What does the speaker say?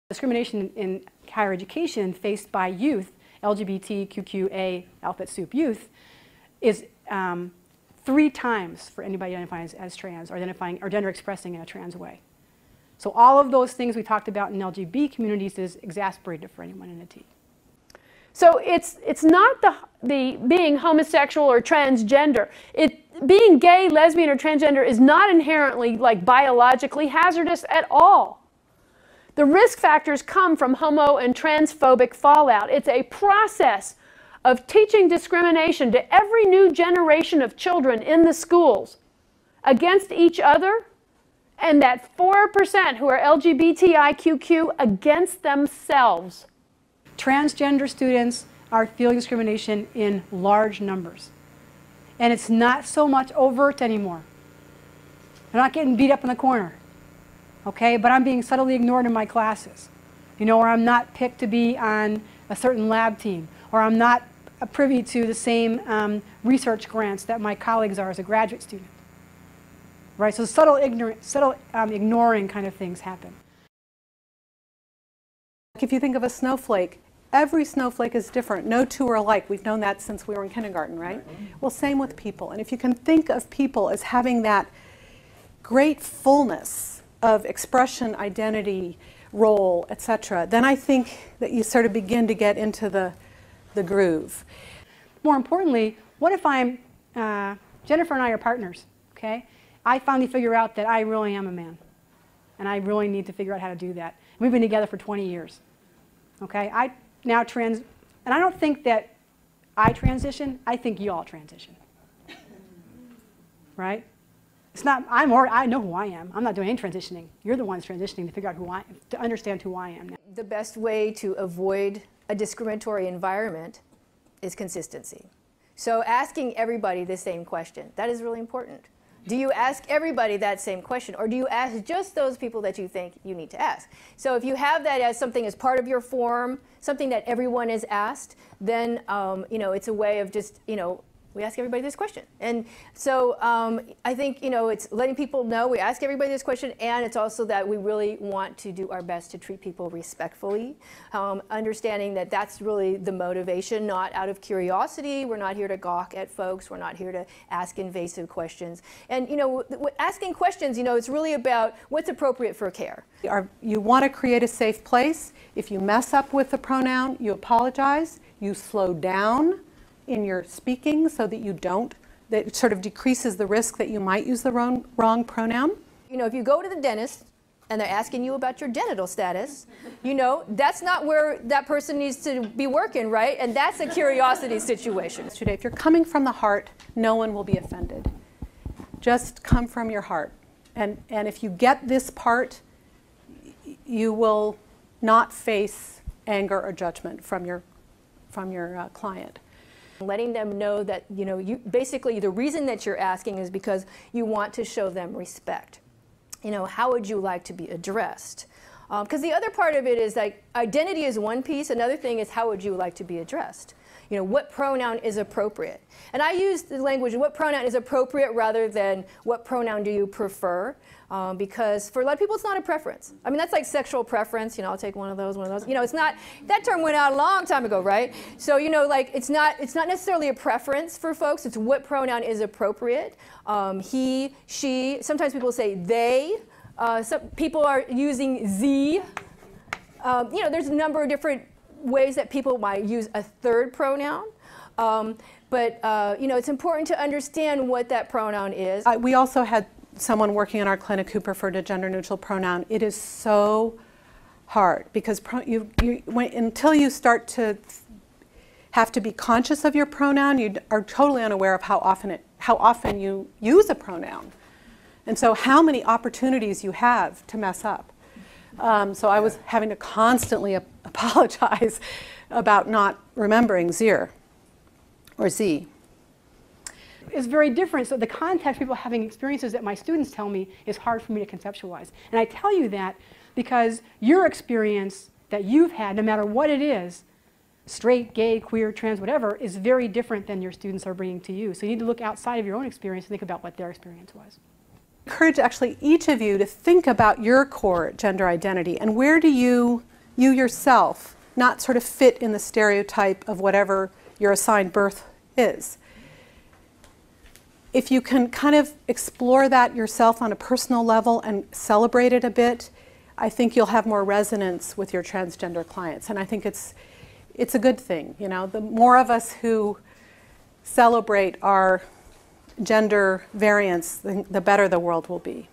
Discrimination in higher education faced by youth, LGBTQIA alphabet soup youth, is 3 times for anybody identifying as trans or identifying or gender expressing in a trans way. So all of those things we talked about in LGBT communities is exasperated for anyone in a T. So it's not the being homosexual or transgender. Being gay, lesbian, or transgender is not inherently, like, biologically hazardous at all. The risk factors come from homo and transphobic fallout. It's a process of teaching discrimination to every new generation of children in the schools against each other, and that 4% who are LGBTIQQ against themselves. Transgender students are feeling discrimination in large numbers. And it's not so much overt anymore. They're not getting beat up in the corner. Okay, but I'm being subtly ignored in my classes. You know, or I'm not picked to be on a certain lab team, or I'm not privy to the same research grants that my colleagues are as a graduate student. Right, so subtle ignoring kind of things happen. If you think of a snowflake, every snowflake is different. No two are alike. We've known that since we were in kindergarten, right? Well, same with people. And if you can think of people as having that great fullness of expression, identity, role, etc., then I think that you sort of begin to get into the groove. More importantly, what if I'm, Jennifer and I are partners, okay? I finally figure out that I really am a man, and I really need to figure out how to do that. We've been together for 20 years, okay? I now and I don't think that I transition, I think you all transition, right? It's not, I know who I am. I'm not doing any transitioning. You're the ones transitioning to figure out who I am, to understand who I am now. The best way to avoid a discriminatory environment is consistency. So asking everybody the same question, that is really important. Do you ask everybody that same question, or do you ask just those people that you think you need to ask? So if you have that as something as part of your form, something that everyone is asked, then you know, it's a way of just, you know, we ask everybody this question. And so I think, you know, it's letting people know we ask everybody this question, and it's also that we really want to do our best to treat people respectfully, understanding that that's really the motivation, not out of curiosity. We're not here to gawk at folks. We're not here to ask invasive questions. And, you know, asking questions, you know, it's really about what's appropriate for care. You want to create a safe place. If you mess up with the pronoun, you apologize, you slow down in your speaking so that you don't, that it sort of decreases the risk that you might use the wrong pronoun. You know, if you go to the dentist and they're asking you about your genital status, you know, that's not where that person needs to be working, right? And that's a curiosity situation. If you're coming from the heart, no one will be offended. Just come from your heart. And if you get this part, you will not face anger or judgment from your client. Letting them know that, you know, basically the reason that you're asking is because you want to show them respect. You know, how would you like to be addressed? Because the other part of it is, like, identity is one piece. Another thing is, how would you like to be addressed? You know, what pronoun is appropriate? And I use the language, what pronoun is appropriate, rather than what pronoun do you prefer? Because for a lot of people, it's not a preference. I mean, that's like sexual preference. You know, I'll take one of those, one of those. You know, it's not, that term went out a long time ago, right? So, you know, like, it's not necessarily a preference for folks. It's what pronoun is appropriate. He, she, sometimes people say they. Some people are using ze. You know, there's a number of different ways that people might use a third pronoun. But, you know, it's important to understand what that pronoun is. We also had someone working in our clinic who preferred a gender-neutral pronoun. It is so hard because until you start to have to be conscious of your pronoun, you are totally unaware of how often you use a pronoun. And so how many opportunities you have to mess up. So I was having to constantly apologize about not remembering zir or z. Is very different. So the context, people having experiences that my students tell me, is hard for me to conceptualize. And I tell you that because your experience that you've had, no matter what it is, straight, gay, queer, trans, whatever, is very different than your students are bringing to you. So you need to look outside of your own experience and think about what their experience was. I encourage actually each of you to think about your core gender identity and where do you you yourself, not sort of fit in the stereotype of whatever your assigned birth is. If you can kind of explore that yourself on a personal level and celebrate it a bit, I think you'll have more resonance with your transgender clients. And I think it's a good thing. You know, the more of us who celebrate our gender variance, the better the world will be.